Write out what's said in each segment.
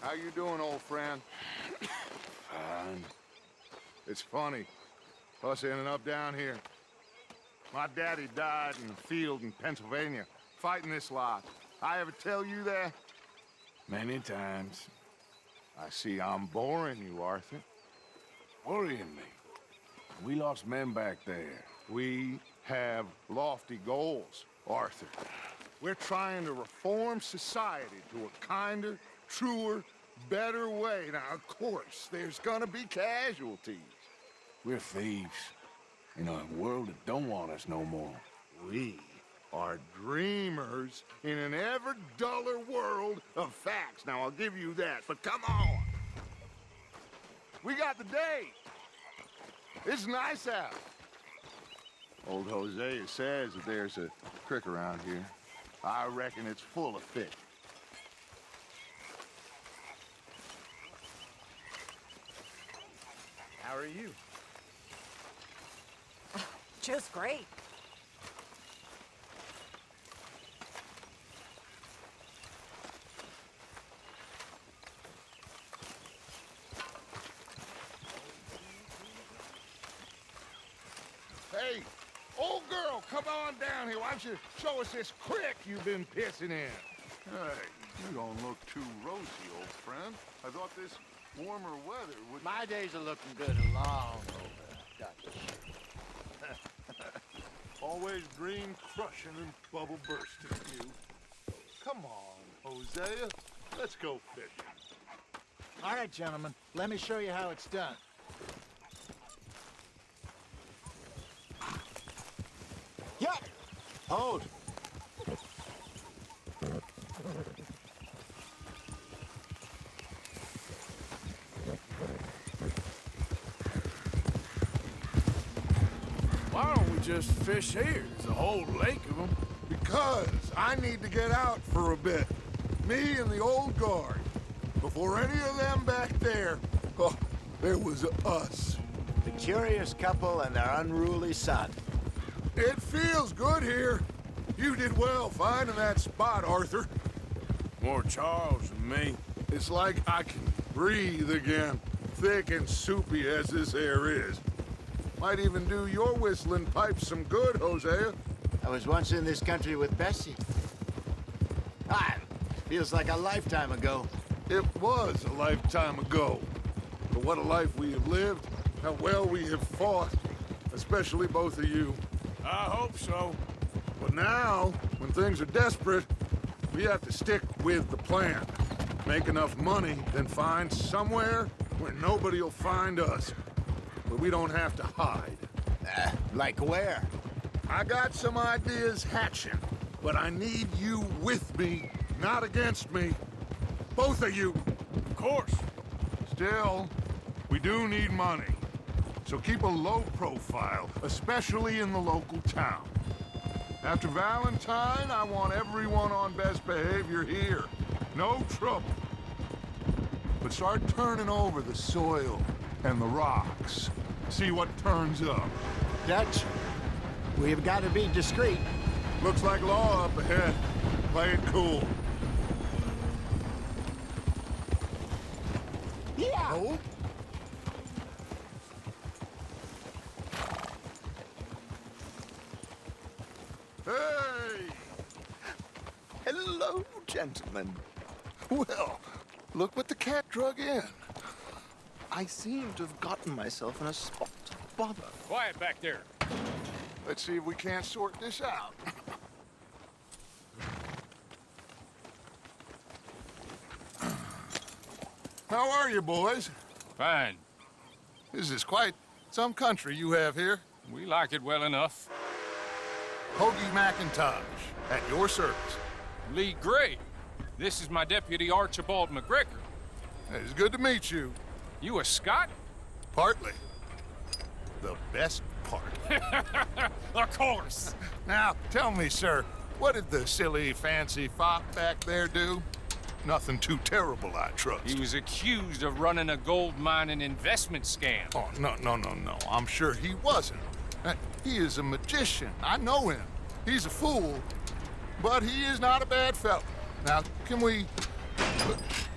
How you doing, old friend? Fine. It's funny, us ending up down here. My daddy died in the field in Pennsylvania, fighting this lot. I ever tell you that? Many times. I see I'm boring you, Arthur. Worrying me. We lost men back there. We have lofty goals, Arthur. We're trying to reform society to a kinder, truer, better way. Now, of course, there's gonna be casualties. We're thieves. In a world that don't want us no more. We are dreamers in an ever duller world of facts. Now, I'll give you that, but come on. We got the date. It's nice out. Old Hosea says that there's a creek around here. I reckon it's full of fish. How are you? Just great. Hey, old girl, come on down here. Why don't you show us this creek you've been pissing in? Hey, you don't look too rosy, old friend. I thought this warmer weather would... My days are looking good and long over, Dutch. Always dream crushing and bubble bursting, you. Come on, Hosea. Let's go fishing. All right, gentlemen, let me show you how it's done. Yup! Hold. Why don't we just fish here? There's a whole lake of them. Because I need to get out for a bit. Me and the old guard. Before any of them back there, oh, there was us. The curious couple and their unruly son. It feels good here. You did well finding that spot, Arthur. More Charles than me. It's like I can breathe again, thick and soupy as this air is. Might even do your whistling pipes some good, Hosea. I was once in this country with Bessie. Ah, feels like a lifetime ago. It was a lifetime ago. But what a life we have lived, how well we have fought, especially both of you. I hope so. But now, when things are desperate, we have to stick with the plan. Make enough money, then find somewhere where nobody will find us. Where we don't have to hide. Like where? I got some ideas hatching, but I need you with me, not against me. Both of you. Of course. Still, we do need money. So keep a low profile, especially in the local town. After Valentine, I want everyone on best behavior here. No trouble. But start turning over the soil and the rocks. See what turns up. Dutch, we've got to be discreet. Looks like law up ahead. Play it cool. Yeah! Oh? Hey! Hello, gentlemen. Well, look what the cat drug in. I seem to have gotten myself in a spot of bother. Quiet back there. Let's see if we can't sort this out. How are you, boys? Fine. This is quite some country you have here. We like it well enough. Hoagie McIntosh, at your service. Lee Gray. This is my deputy Archibald McGregor. It's good to meet you. You a Scot? Partly. The best part. Of course. Now, tell me, sir, what did the silly, fancy fop back there do? Nothing too terrible, I trust. He was accused of running a gold mining investment scam. Oh, no. I'm sure he wasn't. He is a magician. I know him. He's a fool, but he is not a bad fellow. Now, can we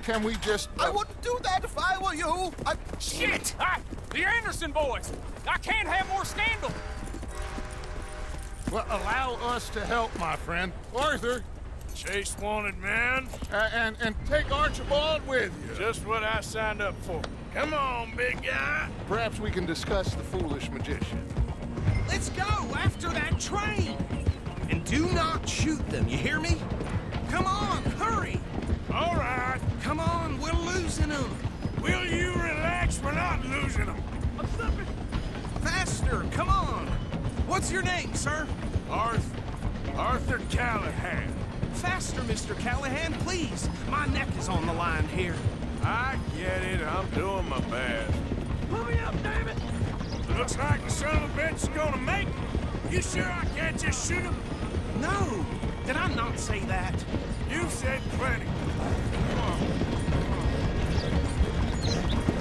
can we just... I wouldn't do that if I were you. Shit! The Anderson boys! I can't have more scandal! Well, allow us to help, my friend. Arthur, Chase wanted man. and take Archibald with you. Just what I signed up for. Come on, big guy. Perhaps we can discuss the foolish magician. Let's go after that train! And do not shoot them, you hear me? Come on, hurry! All right. Come on, we're losing them! Will you relax? We're not losing them. Faster, come on! What's your name, sir? Arthur Callahan. Faster, Mr. Callahan, please! My neck is on the line here. I get it. I'm doing my best. Hurry up, damn it! Looks like the son of a bitch is gonna make it. You sure I can't just shoot him? No! Did I not say that? You've said plenty.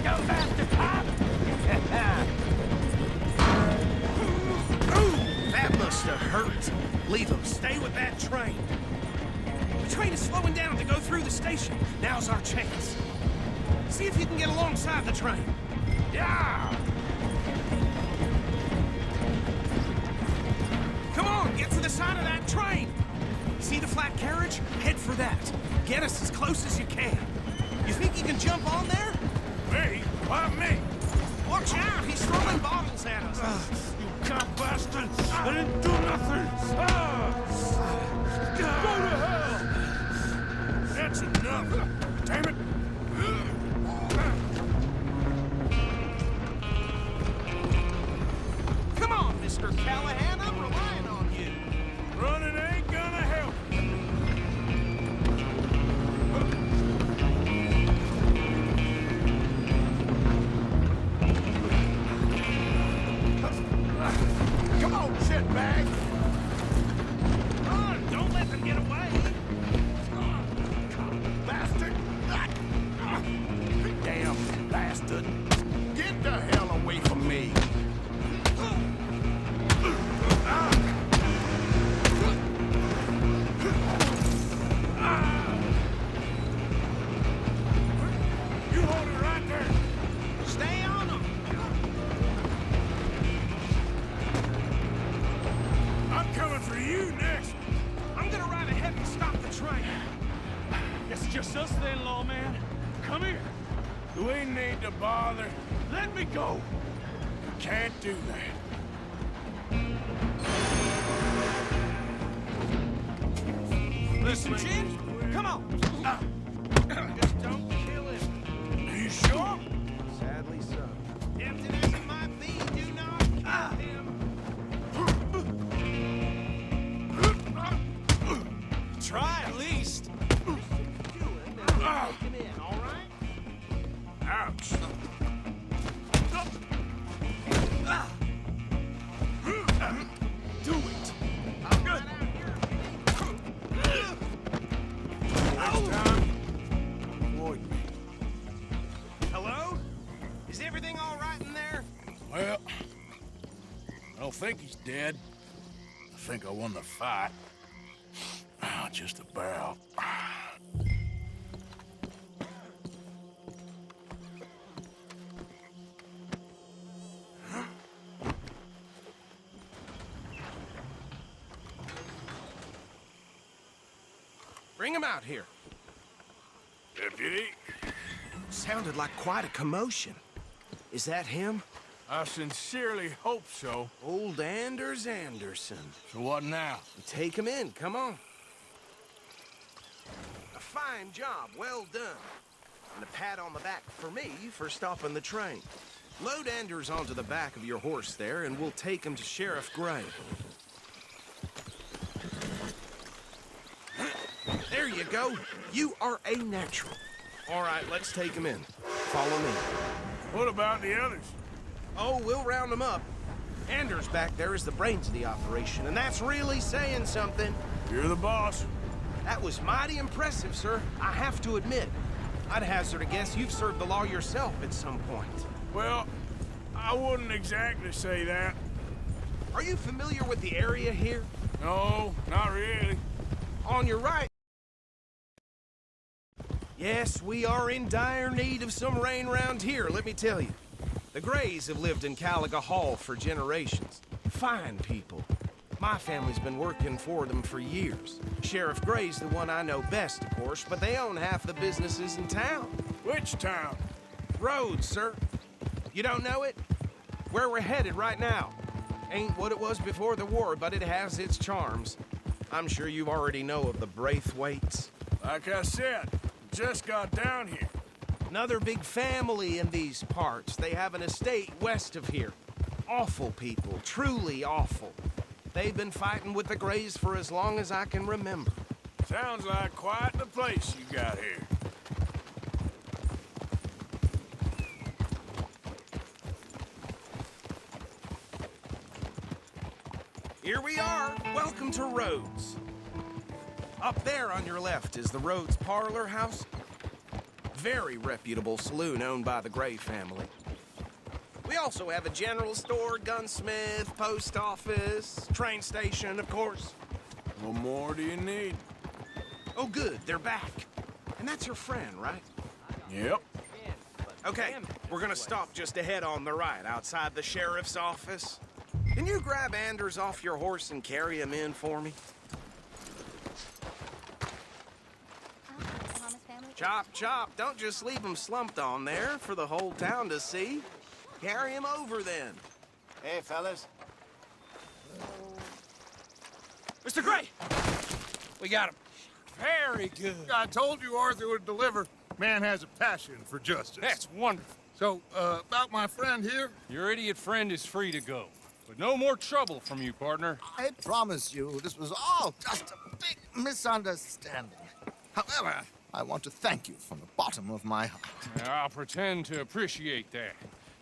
Go faster, cop! Ooh, that must have hurt. Leave them. Stay with that train. The train is slowing down to go through the station. Now's our chance. See if you can get alongside the train. Yeah! Come on, get to the side of that train. See the flat carriage? Head for that. Get us as close as you can. You think you can jump on there? Me? Why me? Watch out, he's throwing bottles at us. You cop bastard! I didn't do nothing! Go to hell! That's enough! Damn it! Come on, Mr. Callahan, I'm relying on you. Running ain't gonna help. Come on, shitbag! Run, don't let them get away. Bastard! Damn bastard. Get the hell away from me. You hold it right there. Stay on them. I'm coming for you next. I'm gonna ride ahead and stop the train. It's just us then, lawman. Come here. We need to bother. Let me go. You can't do that. Listen, Jim, come on. Just don't kill him. Are you sure? Sadly so. Tempted as it might be, do not kill him. Try at least. Take him in, all right? Ouch. Do it. I'm good. Next time, avoid me. Hello? Is everything all right in there? Well, I don't think he's dead. I think I won the fight. Just about. Bring him out here. Deputy, Sounded like quite a commotion. Is that him? I sincerely hope so. Old Anders Anderson. So what now? Take him in, come on. A fine job, well done. And a pat on the back for me for stopping the train. Load Anders onto the back of your horse there, and we'll take him to Sheriff Gray. There you go. You are a natural. All right, let's take him in. Follow me. What about the others? Oh, we'll round them up. Anders back there is the brains of the operation, and that's really saying something. You're the boss. That was mighty impressive, sir. I have to admit. I'd hazard a guess you've served the law yourself at some point. Well, I wouldn't exactly say that. Are you familiar with the area here? No, not really. On your right. Yes, we are in dire need of some rain round here, let me tell you. The Grays have lived in Caliga Hall for generations. Fine people. My family's been working for them for years. Sheriff Gray's the one I know best, of course, but they own half the businesses in town. Which town? Rhodes, sir. You don't know it? Where we're headed right now. Ain't what it was before the war, but it has its charms. I'm sure you already know of the Braithwaites. Like I said, just got down here. Another big family in these parts. They have an estate west of here. Awful people, truly awful. They've been fighting with the Grays for as long as I can remember. Sounds like quite the place you got here. Here we are. Welcome to Rhodes. Up there on your left is the Rhodes Parlor House. Very reputable saloon owned by the Gray family. We also have a general store, gunsmith, post office, train station, of course. What more do you need? Oh, good, they're back. And that's your friend, right? Yep. Okay, we're gonna stop just ahead on the right, outside the sheriff's office. Can you grab Anders off your horse and carry him in for me? Chop, chop. Don't just leave him slumped on there for the whole town to see. Carry him over, then. Hey, fellas. Mr. Gray! We got him. Very good. I told you Arthur would deliver. Man has a passion for justice. That's wonderful. So, about my friend here? Your idiot friend is free to go. But no more trouble from you, partner. I promise you, this was all just a big misunderstanding. However, I want to thank you from the bottom of my heart. I'll pretend to appreciate that.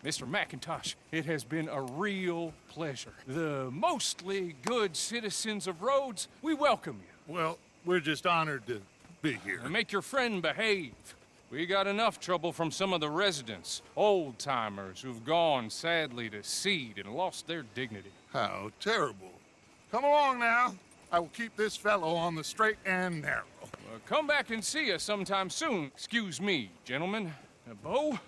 Mr. McIntosh, it has been a real pleasure. The mostly good citizens of Rhodes, we welcome you. Well, we're just honored to be here. And make your friend behave. We got enough trouble from some of the residents, old-timers who've gone, sadly, to seed and lost their dignity. How terrible. Come along now. I will keep this fellow on the straight and narrow. Come back and see us sometime soon. Excuse me, gentlemen. Bo,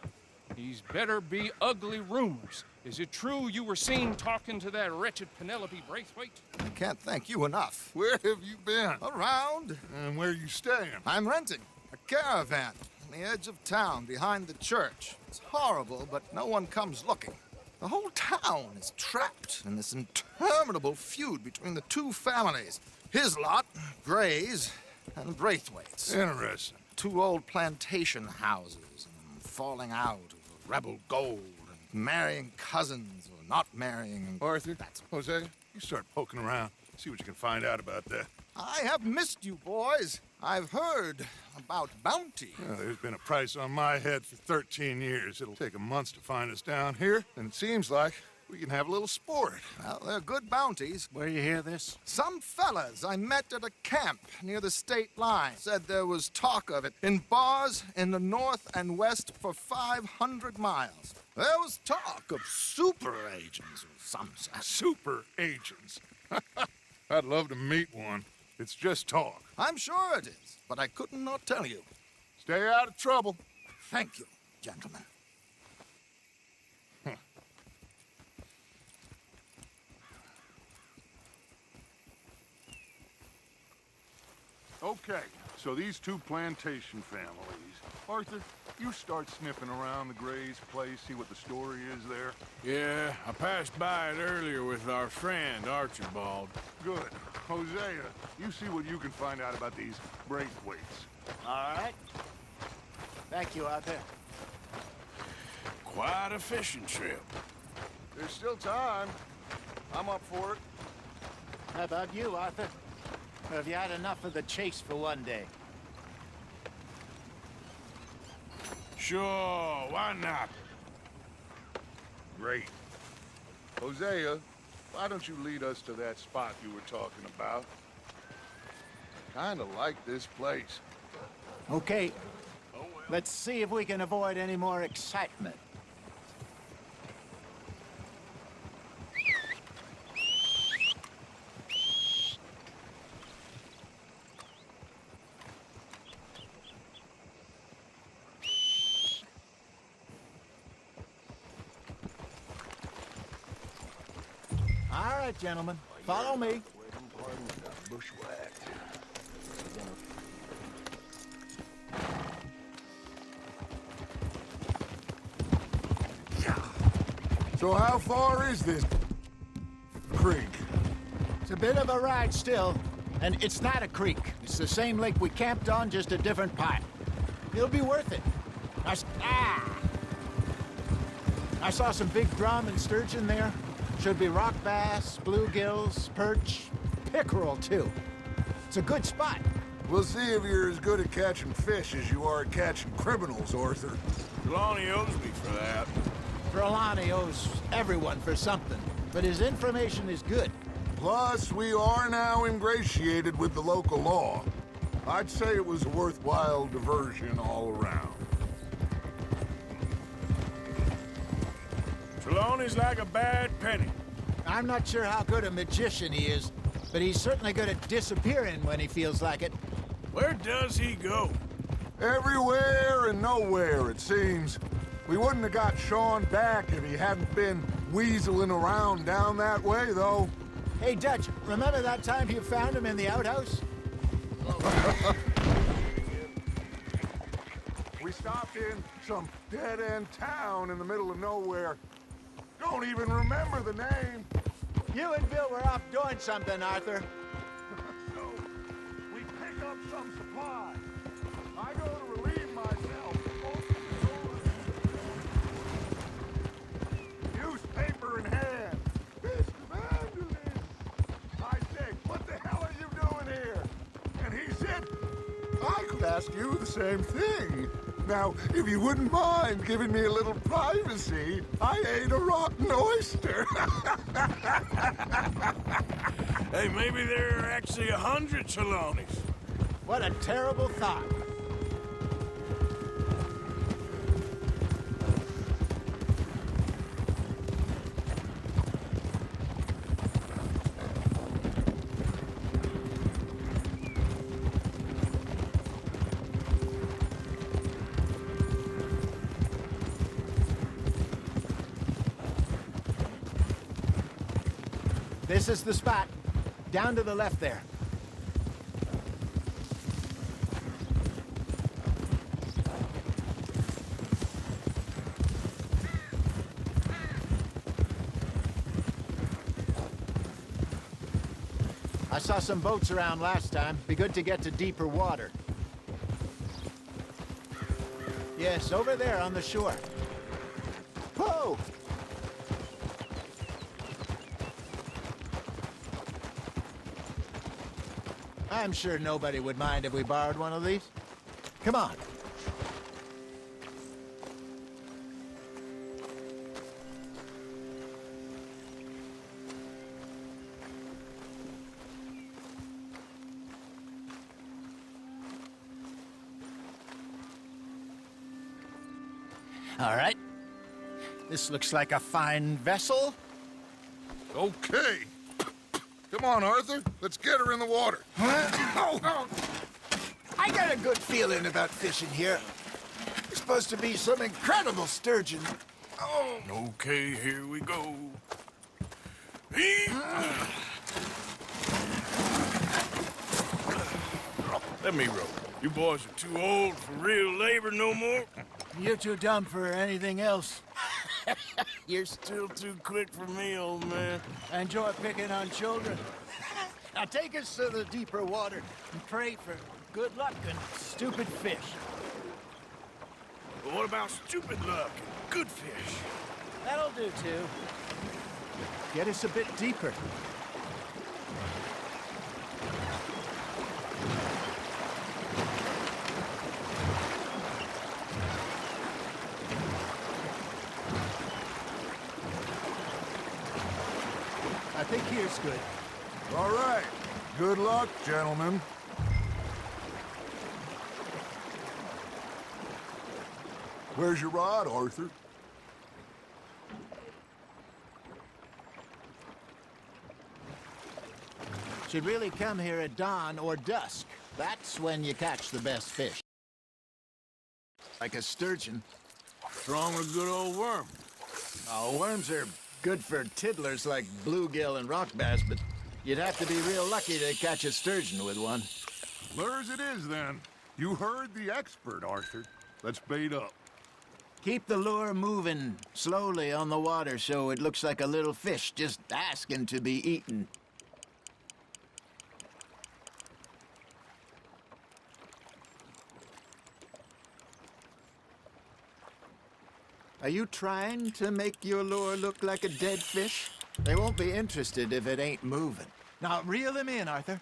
these better be ugly rumors. Is it true you were seen talking to that wretched Penelope Braithwaite? I can't thank you enough. Where have you been? Around, And where you staying? I'm renting a caravan on the edge of town behind the church. It's horrible, but no one comes looking. The whole town is trapped in this interminable feud between the two families. His lot, Grays, and Braithwaite's. Interesting. Two old plantation houses, and falling out over rebel gold, and marrying cousins or not marrying. And Arthur, that's Jose, you start poking around. See what you can find out about that. I have missed you, boys. I've heard about bounty. Well, there's been a price on my head for 13 years. It'll take 'em months to find us down here, and it seems like we can have a little sport. Well, they're good bounties. Where you hear this? Some fellas I met at a camp near the state line said there was talk of it in bars in the north and west for 500 miles. There was talk of super agents of some sort. Super agents. I'd love to meet one. It's just talk. I'm sure it is, but I couldn't not tell you. Stay out of trouble. Thank you, gentlemen. Okay, so these two plantation families. Arthur, you start sniffing around the Gray's place, see what the story is there. Yeah, I passed by it earlier with our friend, Archibald. Good. Hosea, you see what you can find out about these Braithwaites. All right. Thank you, Arthur. Quite a fishing trip. There's still time. I'm up for it. How about you, Arthur? Or have you had enough of the chase for one day? Sure, why not? Great. Hosea, why don't you lead us to that spot you were talking about? Kinda like this place. Okay. Let's see if we can avoid any more excitement. right, gentlemen. Follow me. Bushwhacked. So how far is this creek? It's a bit of a ride still, and it's not a creek. It's the same lake we camped on, just a different part. It'll be worth it. I saw some big drum and sturgeon there. Should be rock bass, bluegills, perch, pickerel too. It's a good spot. We'll see if you're as good at catching fish as you are at catching criminals, Arthur. Trelawney owes me for that. Trelawney owes everyone for something, but his information is good. Plus, we are now ingratiated with the local law. I'd say it was a worthwhile diversion all around. Trelawney's like a bad penny. I'm not sure how good a magician he is, but he's certainly good at disappearing when he feels like it. Where does he go? Everywhere and nowhere, it seems. We wouldn't have got Sean back if he hadn't been weaseling around down that way, though. Hey, Dutch, remember that time you found him in the outhouse? We stopped in some dead-end town in the middle of nowhere. Don't even remember the name. You and Bill were off doing something, Arthur. So, we pick up some supplies. I go to relieve myself. Newspaper in hand. Mr. Vanderlyn. I say, what the hell are you doing here? And he said, I could ask you the same thing. Now, if you wouldn't mind giving me a little privacy, I ate a rotten oyster. Hey, maybe there are actually 100 Trelawneys. What a terrible thought. This is the spot. Down to the left there. I saw some boats around last time. Be good to get to deeper water. Yes, over there on the shore. Whoa! I'm sure nobody would mind if we borrowed one of these. Come on. All right. This looks like a fine vessel. Okay. Come on, Arthur. Let's get her in the water. I got a good feeling about fishing here. There's supposed to be some incredible sturgeon. Oh. Okay, here we go. Let me row. You boys are too old for real labor no more. You're too dumb for anything else. You're still too quick for me, old man. I enjoy picking on children. Now take us to the deeper water and pray for good luck and stupid fish. But what about stupid luck and good fish? That'll do, too. Get us a bit deeper. I think here's good. All right. Good luck, gentlemen. Where's your rod, Arthur? Should really come here at dawn or dusk. That's when you catch the best fish. Like a sturgeon. Wrong with a good old worm. Oh, worms are good for tiddlers like bluegill and rock bass, but you'd have to be real lucky to catch a sturgeon with one. Lures it is, then. You heard the expert, Arthur. Let's bait up. Keep the lure moving slowly on the water so it looks like a little fish just asking to be eaten. Are you trying to make your lure look like a dead fish? They won't be interested if it ain't moving. Now, reel him in, Arthur.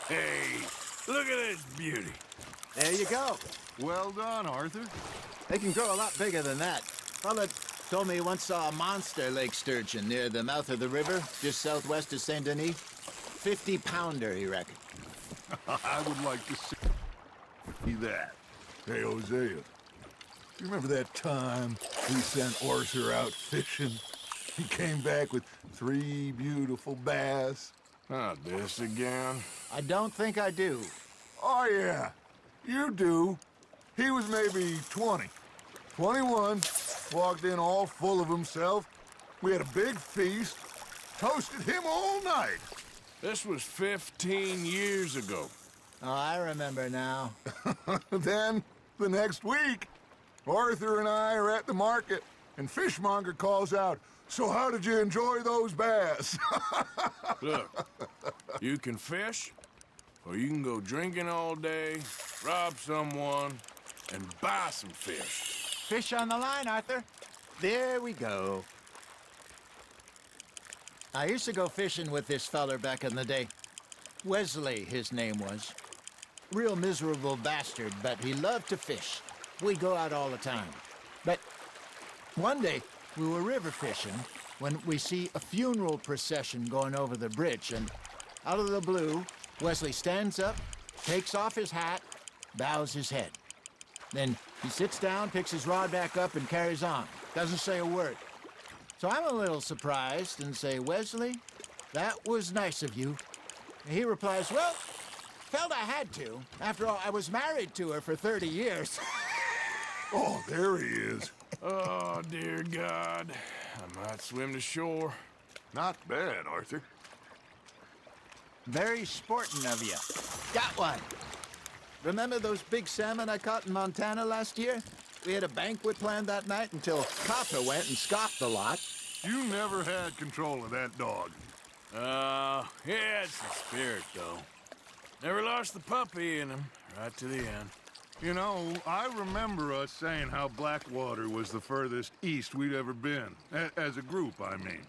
Hey, look at this beauty. There you go. Well done, Arthur. They can grow a lot bigger than that. Fella told me he once saw a monster lake sturgeon near the mouth of the river, just southwest of Saint Denis. 50-pounder, he reckoned. I would like to see that. Hey, Hosea, you remember that time we sent Arthur out fishing? He came back with 3 beautiful bass. Not this again. I don't think I do. Oh, yeah, you do. He was maybe 20, 21, walked in all full of himself. We had a big feast, toasted him all night. This was 15 years ago. Oh, I remember now. Then, the next week, Arthur and I are at the market, and Fishmonger calls out, "So how did you enjoy those bass?" Look, you can fish, or you can go drinking all day, rob someone, and buy some fish. Fish on the line, Arthur. There we go. I used to go fishing with this feller back in the day. Wesley, his name was. Real miserable bastard, but he loved to fish. We'd go out all the time. But one day, we were river fishing when we see a funeral procession going over the bridge, and out of the blue, Wesley stands up, takes off his hat, bows his head. Then he sits down, picks his rod back up, and carries on. Doesn't say a word. So I'm a little surprised and say, "Wesley, that was nice of you." And he replies, "Well, felt I had to. After all, I was married to her for 30 years. Oh, there he is. Oh, dear God. I might swim to shore. Not bad, Arthur. Very sporting of you. Got one. Remember those big salmon I caught in Montana last year? We had a banquet planned that night until Copper went and scoffed a lot. You never had control of that dog. He had some spirit, though. Never lost the puppy in him, right to the end. You know, I remember us saying how Blackwater was the furthest east we'd ever been. As a group, I mean.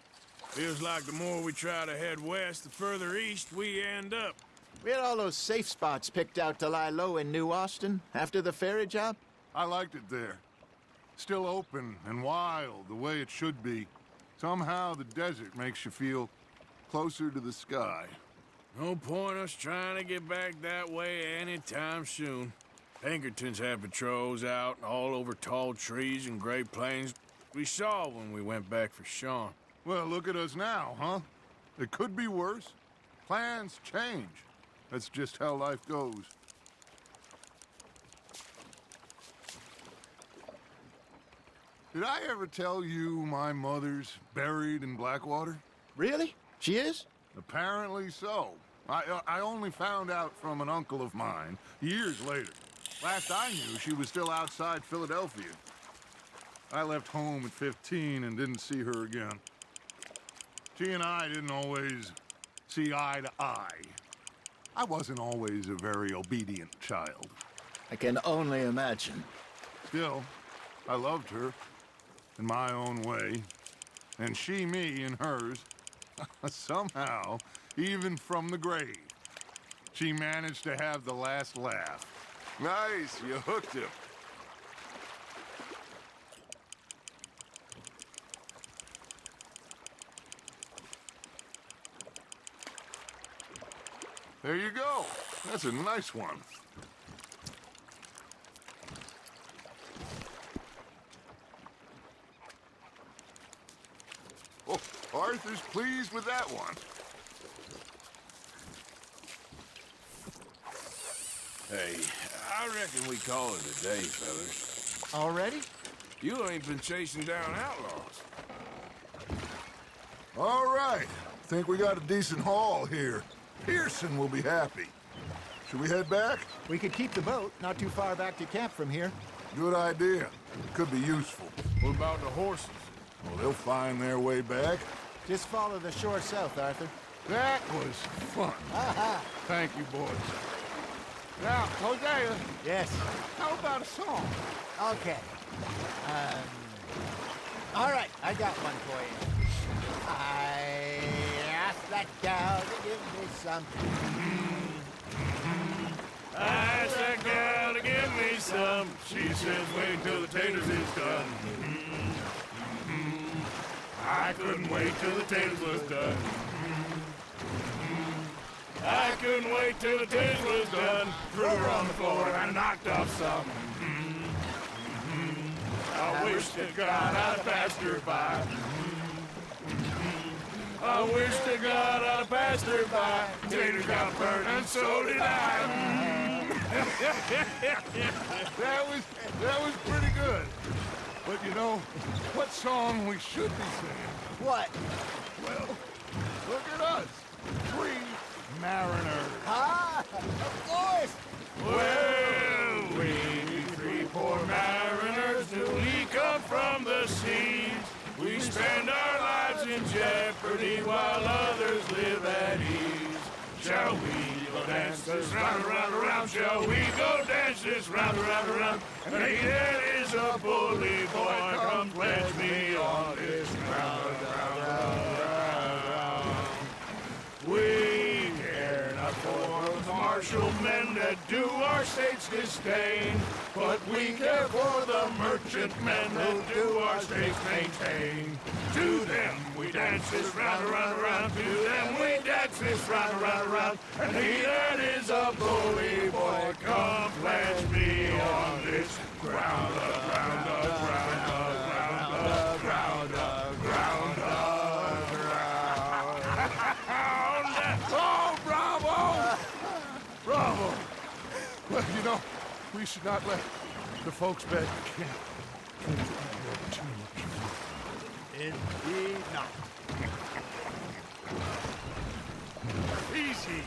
Feels like the more we try to head west, the further east we end up. We had all those safe spots picked out to lie low in New Austin after the ferry job. I liked it there. Still open and wild, the way it should be. Somehow the desert makes you feel closer to the sky. No point us trying to get back that way anytime soon. Pinkertons had patrols out all over tall trees and Great Plains. We saw when we went back for Sean. Well, look at us now, huh? It could be worse. Plans change. That's just how life goes. Did I ever tell you my mother's buried in Blackwater? Really? She is? Apparently so. I only found out from an uncle of mine years later. Last I knew, she was still outside Philadelphia. I left home at 15 and didn't see her again. She and I didn't always see eye to eye. I wasn't always a very obedient child. I can only imagine. Still, I loved her in my own way, and she me in hers. Somehow, even from the grave, she managed to have the last laugh. Nice, you hooked him. There you go. That's a nice one. Oh, Arthur's pleased with that one. Hey, I reckon we call it a day, fellas. Already? You ain't been chasing down outlaws. All right. Think we got a decent haul here. Pearson will be happy. Should we head back? We could keep the boat not too far back to camp from here. Good idea. Could be useful. What about the horses? Well, they'll find their way back. Just follow the shore south, Arthur. That was fun. Thank you, boys. Now, Hosea, Yes. how about a song? Okay. All right, I got one for you. I asked that gal to give me something. I asked that gal to give me some. She says, wait till the taters is done. I couldn't wait till the taters was done. I couldn't wait till the taters was done. Threw her on the floor and I knocked off some. I wish to God I'd passed her by. I wish to God I'd passed her by. Tater got burned and so did I. That was pretty good. But you know, what song we should be singing? What? Well, look at us. 3 mariners. Ah, of course. Well, we 3 poor mariners, newly come from the seas. We spend our lives in jeopardy while others live at ease. Shall we go dance this round, around, around? Shall we go dance this round, around, around? And there is a bully boy, come pledge me on this round, round, round, round. We care not for those martial men that do our state's disdain, but we care for the merchant men that do our state's maintain. To them we dance this round, around, around. To them we dance this round, around, around. And he that is a bully boy, come pledge me on this ground, ground, ground, ground, ground, ground, ground. Oh, bravo! Bravo! Well, you know, we should not let the folks back at camp get too much fun. Indeed not. Easy.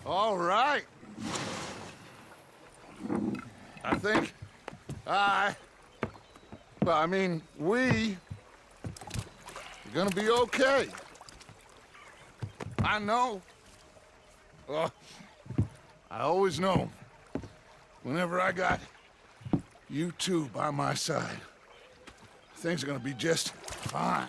All right. I think we are gonna be okay. I know. I always know. Whenever I got you two by my side, things are gonna be just fine.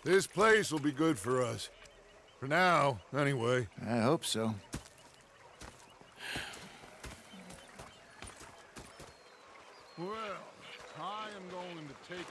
This place will be good for us. For now, anyway. I hope so. Well, I am going to take